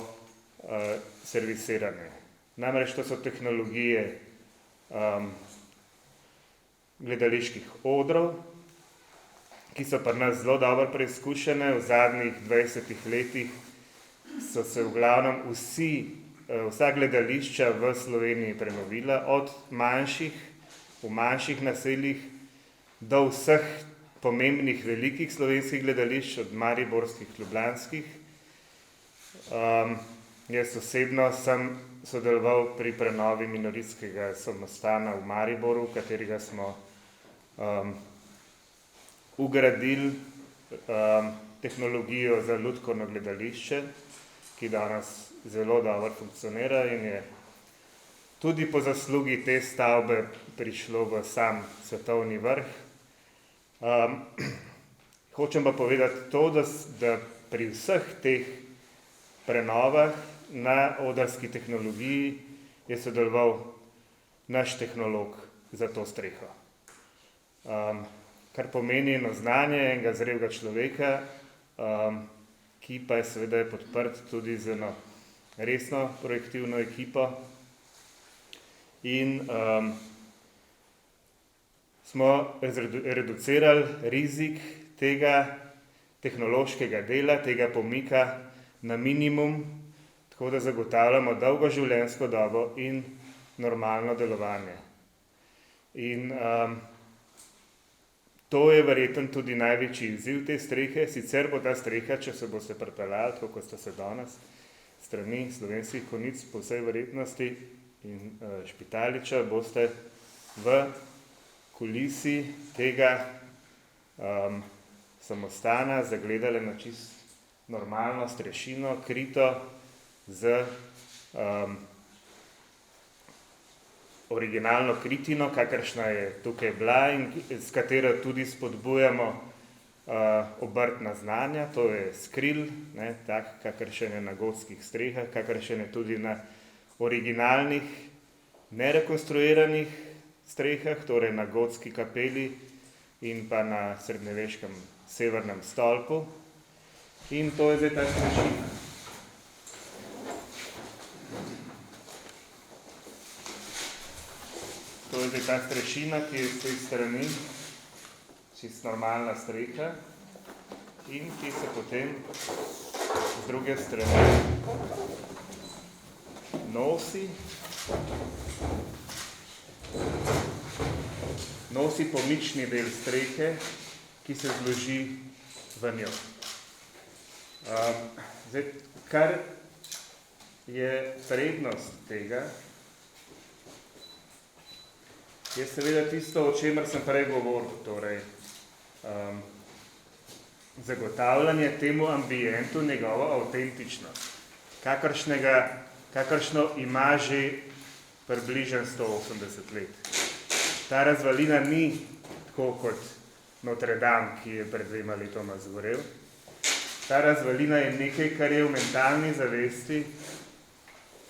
servisiranje. Namreč to so tehnologije gledaliških odrov, ki so pri nas zelo dobro preizkušene. V zadnjih 20 letih so se v glavnem vsa gledališča v Sloveniji prenovila, od v manjših naseljih do vseh pomembnih velikih slovenskih gledališč, od mariborskih, ljubljanskih. Jaz osebno sem sodeloval pri prenovi minoritskega samostana v Mariboru, katerega smo ugradili tehnologijo za lutkovno gledališče, ki danes zelo dobro funkcionira in je tudi po zaslugi te stavbe prišlo v sam svetovni vrh. Hočem pa povedati to, da pri vseh teh prenovah na odrski tehnologiji je sodeloval naš tehnolog za to streho. Kar pomeni eno znanje enega zrelega človeka, ki pa je seveda podprt tudi z eno resno projektivno ekipo. In smo reducirali rizik tega tehnološkega dela, tega pomika na minimum, tako da zagotavljamo dolgo življenjsko dobo in normalno delovanje. In to je verjetno tudi največji izziv te strehe. Sicer bo ta streha, če se boste pripeljali, tako kot ste se danes, strani Slovenskih Konjic po vsej verjetnosti in Špitaliča, boste v kulisi tega samostana zagledali na čisto normalno strešino, krito z originalno kritino, kakršna je tukaj bila in s katero tudi spodbujamo obrtna znanja, to je skril, tak, kakršen je na gotskih strehah, kakršen je tudi na originalnih, nerekonstruiranih strehah, torej na gotski kapeli in pa na srednjeveškem severnem stolpu in to je zdaj ta strešina. To je zdaj ta strešina, ki je z teh strani čist normalna streha in ki se potem z druge strani nosi pomični del strehe, ki se zloži v njo. Zdaj, kar je prednost tega, je seveda tisto, o čemer sem prej govoril, torej zagotavljanje temu ambientu njegovo avtentičnost, kakršno ima že približno 180 let. Ta razvalina ni tako kot Notre Dame, ki je pred 2 letoma zgorel. Ta razvalina je nekaj, kar je v mentalni zavesti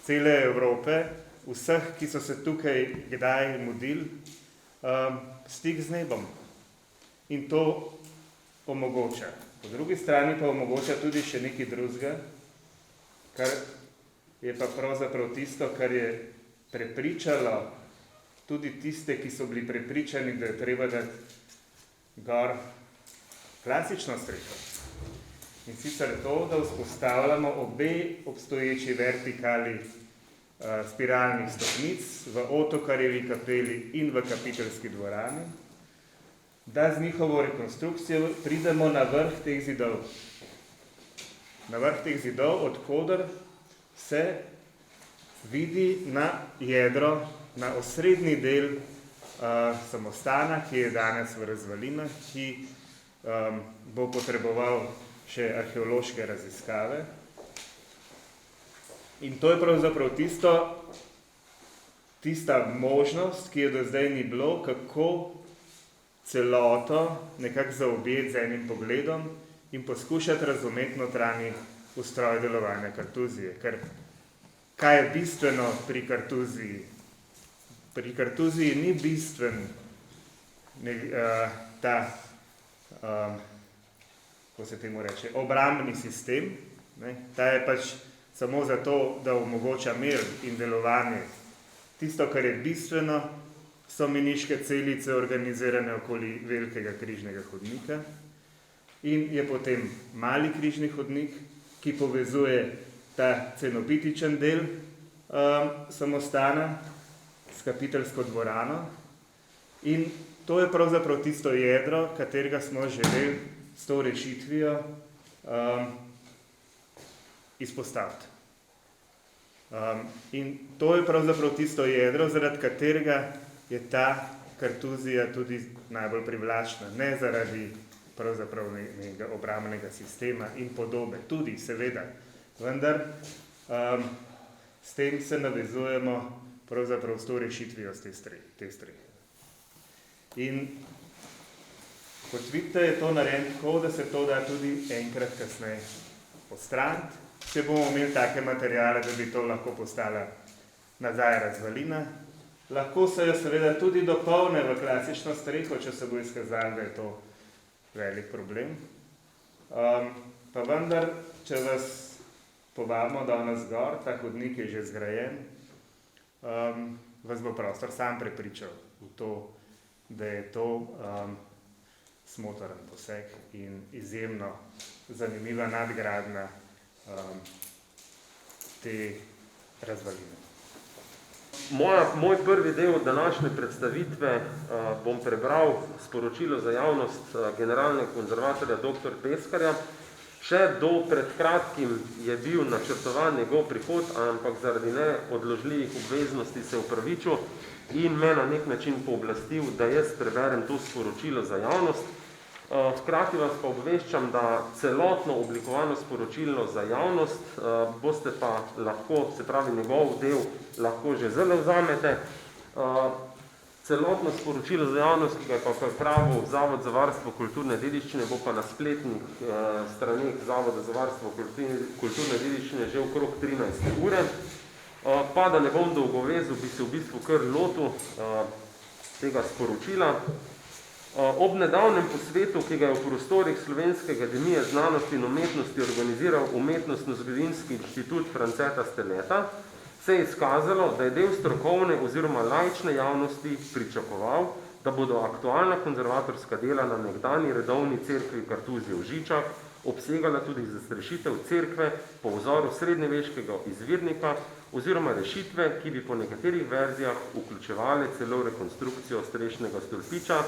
cele Evrope, vseh, ki so se tukaj kdaj mudili, stik z nebom. In to omogoča. Po drugi strani pa omogoča tudi še nekaj drugega, kar je pa pravzaprav tisto, kar je prepričalo tudi tiste, ki so bili prepričani, da je treba dati gor klasično streho. In sicer to, da vzpostavljamo obe obstoječi vertikali spiralnih stopnic v Otokarjevi kapeli in v Kapiteljski dvorani, da z njihovo rekonstrukcijo pridemo na vrh teh zidov. Na vrh teh zidov, odkoder se vidi na jedro, na osrednji del samostana, ki je danes v razvalinah, ki bo potreboval še arheološke raziskave. In to je pravzaprav tista možnost, ki je do zdaj ni bilo, kako celoto nekako zaobjeti z enim pogledom in poskušati razumeti notranji ustroj delovanja kartuzije. Ker kaj je bistveno pri kartuziji? Pri kartuziji ni bistven ta, kako se temu reče, obrambni sistem. Ta je pač samo zato, da omogoča mir in delovanje. Tisto, kar je bistveno, so meniške celice organizirane okoli velikega križnega hodnika in je potem mali križni hodnik, ki povezuje ta cenobitičen del samostana s Kapiteljsko dvorano in to je pravzaprav tisto jedro, katerega smo želeli s to rešitvijo izpostaviti. In to je pravzaprav tisto jedro, zaradi katerega je ta kartuzija tudi najbolj privlačna, ne zaradi pravzaprav nekega obrambnega sistema in podobe, tudi seveda, vendar s tem se navezujemo pravzaprav s to rešitvijo z te strehe. In kot vidite, je to narejeno tako, da se to da tudi enkrat kasneje odstraniti, če bomo imeli take materijale, da bi to lahko postala nazaj razvalina. Lahko se jo seveda tudi dopolne v klasično streho, če se bo izkazalo, da je to velik problem. Pa vendar, če vas povabimo danes gor, ta hodnik je že zgrajen, vas bo prostor sam prepričal v to, da je to smotoren poseg in izjemno zanimiva nadgradnja te razvaline. Moj prvi del današnje predstavitve bom prebral sporočilo za javnost generalnega konzervatorja dr. Peskarja. Še do pred kratkim je bil načrtovan njegov prihod, ampak zaradi neodložljivih obveznosti se opravičil in me na nek način pooblastil, da jaz preberem to sporočilo za javnost. Hkrati vas pa obveščam, da celotno oblikovano sporočilo za javnost boste pa lahko, se pravi njegov del, lahko že zelo vzamete. Celotno sporočilo za javnost, ki ga je pa pripravil Zavod za varstvo kulturne dediščine, bo pa na spletnih straneh Zavoda za varstvo kulturne dediščine že okrog 13 ure. Pa da ne bom dolgovezil, bi se v bistvu kar lotil tega sporočila. Ob nedavnem posvetu, ki ga je v prostorih Slovenske akademije znanosti in umetnosti organiziral Umetnostno-zgodovinski inštitut Franceta Steleta, se je izkazalo, da je del strokovne oziroma laične javnosti pričakoval, da bodo aktualna konzervatorska dela na nekdanji redovni cerkvi Kartuzije v Žičah obsegala tudi zastrešitev cerkve po vzoru srednjeveškega izvirnika oziroma rešitve, ki bi po nekaterih verzijah vključevale celo rekonstrukcijo strešnega stolpiča,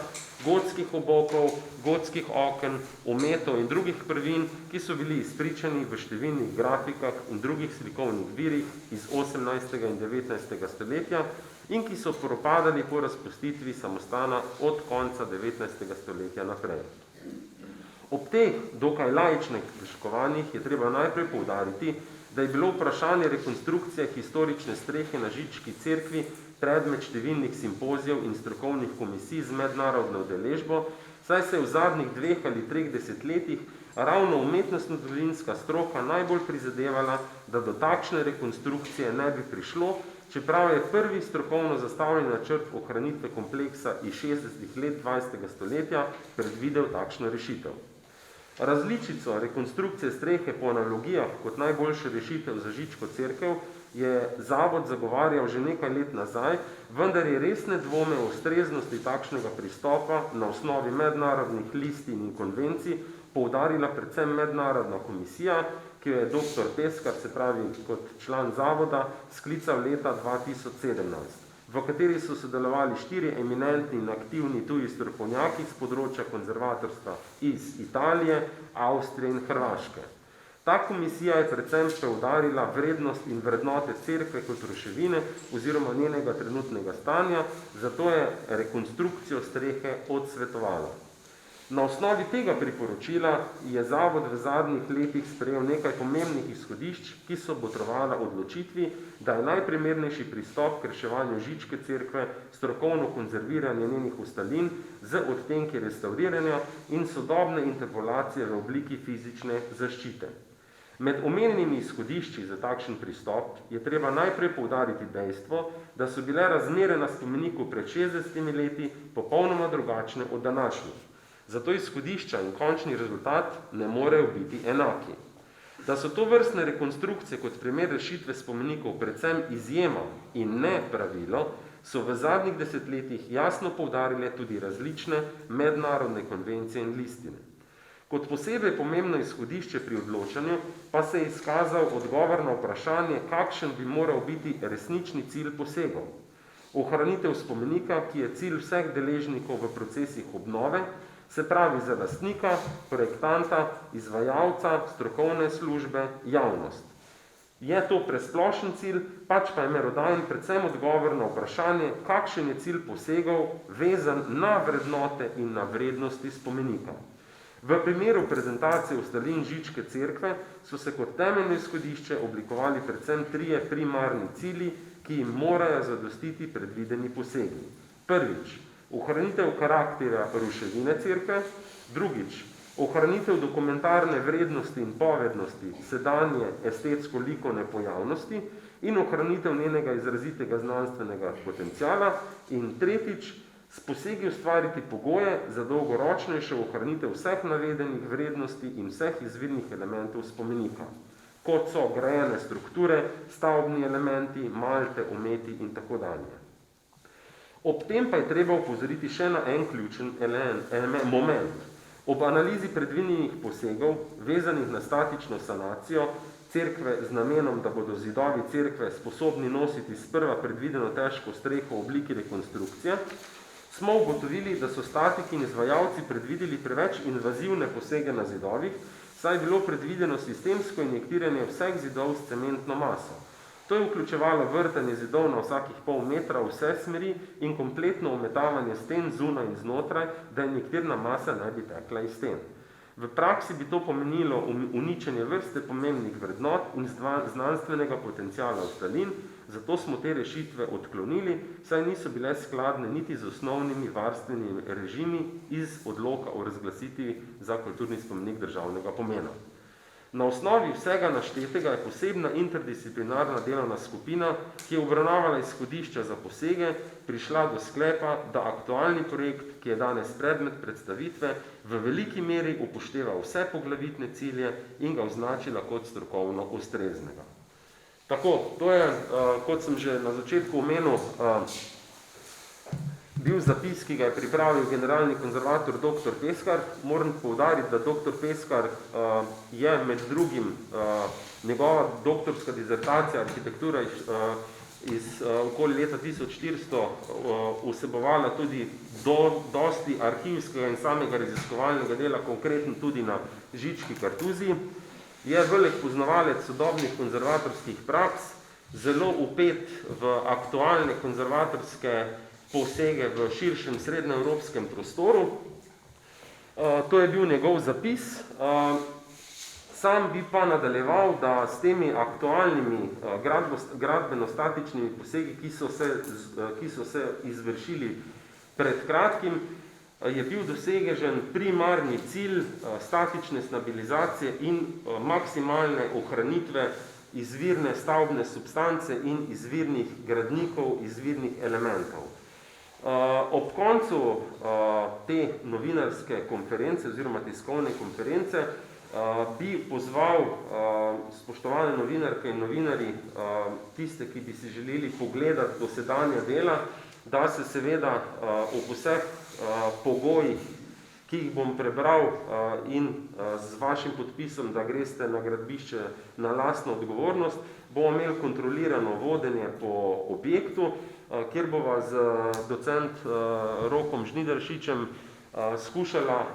gotskih obokov, gotskih oken, ometov in drugih prvin, ki so bili izpričani v številnih grafikah in drugih slikovnih virih iz 18. in 19. stoletja in ki so propadali po razpustitvi samostana od konca 19. stoletja naprej. Ob teh dokaj laičnih pričakovanjih je treba najprej poudariti, da je bilo vprašanje rekonstrukcije historične strehe na Žički cerkvi predmet številnih simpozijev in strokovnih komisij z mednarodno udeležbo, saj se je v zadnjih 2 ali 3 desetletjih ravno umetnostno-zgodovinska stroka najbolj prizadevala, da do takšne rekonstrukcije ne bi prišlo, čeprav je prvi strokovno zastavljen načrt ohranitve kompleksa iz 60 let 20. stoletja predvidel takšno rešitev. Različico rekonstrukcije strehe po analogijah kot najboljša rešitev za Žičko cerkev je Zavod zagovarjal že nekaj let nazaj, vendar je resne dvome o ustreznosti takšnega pristopa na osnovi mednarodnih listin in konvencij poudarila predvsem mednarodna komisija, ki jo je dr. Peskar, se pravi kot član Zavoda, sklical leta 2017. V kateri so sodelovali 4 eminentni in aktivni tuji strokovnjaki z področja konzervatorstva iz Italije, Avstrije in Hrvaške. Ta komisija je predvsem poudarila vrednost in vrednote cerkve kot ruševine oziroma njenega trenutnega stanja, zato je rekonstrukcijo strehe odsvetovala. Na osnovi tega priporočila je Zavod v zadnjih letih sprejel nekaj pomembnih izhodišč, ki so botrovala odločitvi, da je najprimernejši pristop k reševanju Žičke cerkve strokovno konzerviranje njenih ostalin z odtenki restauriranja in sodobne interpolacije v obliki fizične zaščite. Med omenjenimi izhodišči za takšen pristop je treba najprej poudariti dejstvo, da so bile razmere na spomeniku pred 60 leti popolnoma drugačne od današnjih. Zato izhodišča in končni rezultat ne morejo biti enaki. Da so to vrstne rekonstrukcije kot primer rešitve spomenikov predvsem izjema in ne pravilo, so v zadnjih desetletjih jasno poudarile tudi različne mednarodne konvencije in listine. Kot posebej pomembno izhodišče pri odločanju pa se je izkazal odgovor na vprašanje, kakšen bi moral biti resnični cilj posegov. Ohranitev spomenika, ki je cilj vseh deležnikov v procesih obnove, se pravi za lastnika, projektanta, izvajalca, strokovne službe, javnost. Je to presplošen cilj, pač pa je merodajen predvsem odgovor na vprašanje, kakšen je cilj posegov vezan na vrednote in na vrednosti spomenika. V primeru prezentacije ostalin Žičke cerkve so se kot temeljno izhodišče oblikovali predvsem 3 primarni cilji, ki jim morajo zadostiti predvideni posegi. Prvič, ohranitev karakterja ruševine cerkve, drugič, ohranitev dokumentarne vrednosti in povednosti sedanje estetsko-likovne pojavnosti in ohranitev njenega izrazitega znanstvenega potenciala in tretjič, s posegi ustvariti pogoje za dolgoročnejšo ohranitev vseh navedenih vrednosti in vseh izvirnih elementov spomenika, kot so grajene strukture, stavbni elementi, malte, ometi in tako dalje. Ob tem pa je treba upozoriti še na en ključen moment. Ob analizi predvidenih posegov, vezanih na statično sanacijo cerkve z namenom, da bodo zidovi cerkve sposobni nositi sprva predvideno težko streho v obliki rekonstrukcije, smo ugotovili, da so statiki in izvajalci predvideli preveč invazivne posege na zidovih, saj je bilo predvideno sistemsko injektiranje vseh zidov s cementno maso. To je vključevalo vrtanje zidov na vsakih pol metra v vse smeri in kompletno ometavanje sten zunaj in znotraj, da injektirna masa ne bi tekla iz sten. V praksi bi to pomenilo uničenje vrste pomembnih vrednot in znanstvenega potenciala ostalin, zato smo te rešitve odklonili, saj niso bile skladne niti z osnovnimi varstvenimi režimi iz odloka o razglasitvi za kulturni spomenik državnega pomena. Na osnovi vsega naštetega je posebna interdisciplinarna delovna skupina, ki je obravnavala izhodišča za posege, prišla do sklepa, da aktualni projekt, ki je danes predmet predstavitve, v veliki meri upošteva vse poglavitne cilje in ga označila kot strokovno ustreznega. Tako, to je, kot sem že na začetku omenil, bil zapis, ki ga je pripravil generalni konzervator dr. Peskar. Moram poudariti, da dr. Peskar je med drugim njegova doktorska dizertacija arhitektura iz okoli leta 1400 vsebovala tudi dosti arhivskega in samega raziskovalnega dela, konkretno tudi na Žički kartuziji. Je velik poznavalec sodobnih konzervatorskih praks, zelo vpet v aktualne konzervatorske posege v širšem srednjeevropskem prostoru. To je bil njegov zapis. Sam bi pa nadaljeval, da s temi aktualnimi gradbeno-statičnimi posegi, ki so se izvršili pred kratkim, je bil dosežen primarni cilj statične stabilizacije in maksimalne ohranitve izvirne stavbne substance in izvirnih gradnikov, izvirnih elementov. Ob koncu te novinarske konference oziroma tiskovne konference bi pozval spoštovane novinarke in novinarji, tiste, ki bi si želeli pogledati dosedanja dela, da se seveda ob vseh pogojih, ki jih bom prebral in z vašim podpisom, da greste na gradbišče na lastno odgovornost, bomo imeli kontrolirano vodenje po objektu, kjer bova z docent Rokom Žnidaršičem skušala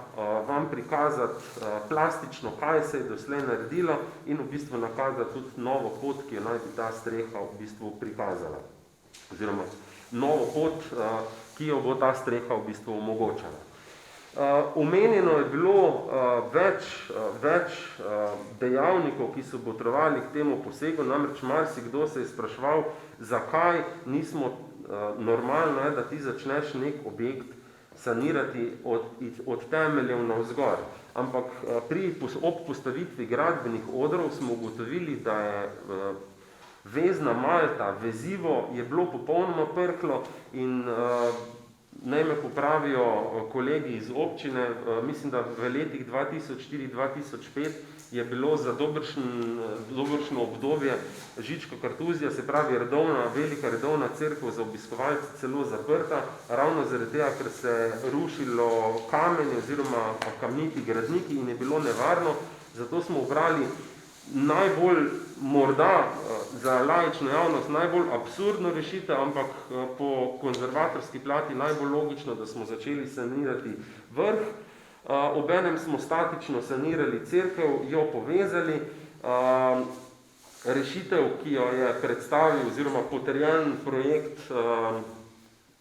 vam prikazati plastično, kaj se je doslej naredilo in v bistvu nakazati tudi novo pot, ki jo naj bi ta streha v bistvu prikazala. Oziroma novo pot, ki jo bo ta streha v bistvu omogočala. Omenjeno je bilo več dejavnikov, ki so botrovali k temu posegu, namreč marsikdo se je spraševal, zakaj nismo normalno, da ti začneš nek objekt sanirati od temeljev navzgor. Ampak ob postavitvi gradbenih odrov smo ugotovili, da je vezna malta, vezivo je bilo popolnoma prklo in naj me popravijo kolegi iz občine, mislim, da v letih 2004-2005 je bilo za dobršno obdobje Žička kartuzija, se pravi velika redovna cerkev za obiskovalce celo zaprta, ravno zaradi tega, ker se je rušilo kamenje oziroma kamniti gradniki in je bilo nevarno, zato smo obrali najbolj, morda za laično javnost, najbolj absurdno rešitev, ampak po konzervatorski plati najbolj logično, da smo začeli sanirati vrh. Obenem smo statično sanirali cerkev, jo povezali. Rešitev, ki jo je predstavil oziroma potrjen projekt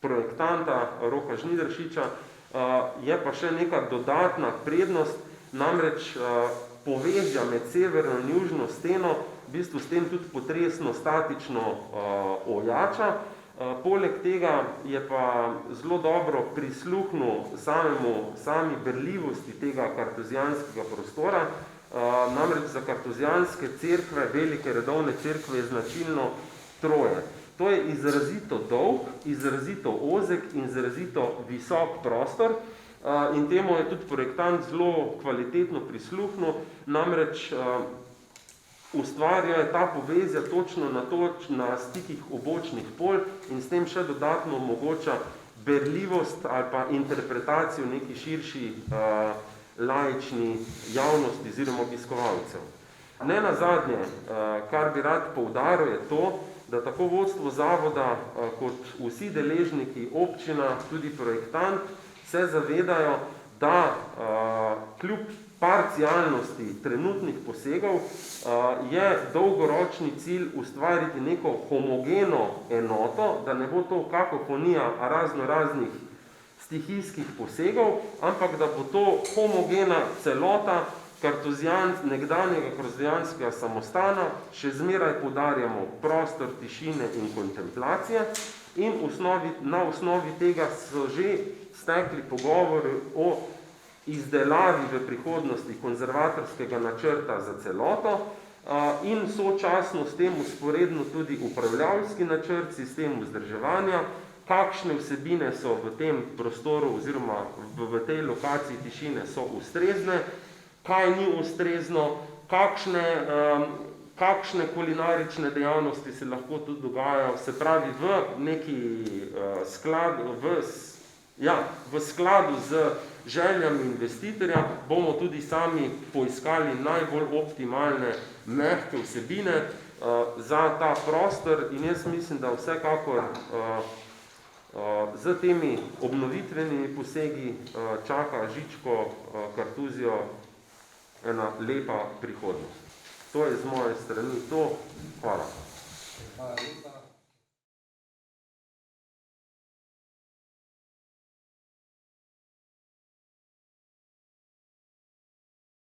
projektanta Roka Žnidaršiča, je pa še neka dodatna prednost, namreč povezja med severno in južno steno, v bistvu s tem tudi potresno statično ojača. Poleg tega je pa zelo dobro prisluhnil sami berljivosti tega kartuzijanskega prostora, namreč za kartuzijanske cerkve, velike redovne cerkve je značilno troje. To je izrazito dolg, izrazito ozek in izrazito visok prostor, in temu je tudi projektant zelo kvalitetno prisluhnil, namreč ustvarjajo ta povezja točno na stikih obočnih pol in s tem še dodatno omogoča berljivost ali pa interpretacijo neki širši laični javnosti oziroma obiskovalcev. Ne nazadnje, kar bi rad poudaril, je to, da tako vodstvo zavoda kot vsi deležniki, občina, tudi projektant, se zavedajo, da kljub parcialnosti trenutnih posegov je dolgoročni cilj ustvariti neko homogeno enoto, da ne bo to kakofonija raznih stihijskih posegov, ampak da bo to homogena celota nekdanjega kartuzijanskega samostana, še zmeraj poudarjamo prostor tišine in kontemplacije in na osnovi tega so že stekli pogovori o izdelavi v prihodnosti konzervatorskega načrta za celoto in sočasno s tem usporedno tudi upravljavski načrt, sistem vzdrževanja, kakšne vsebine so v tem prostoru oziroma v tej lokaciji tišine so ustrezne, kaj ni ustrezno, kakšne kulinarične dejavnosti se lahko tudi dogajajo, se pravi v neki v skladu z željami investitorja bomo tudi sami poiskali najbolj optimalne mehke vsebine za ta prostor in jaz mislim, da vsekakor z temi obnovitvenimi posegi čaka Žičko kartuzijo ena lepa prihodnost. To je z moje strani to. Hvala. Hvala lepa.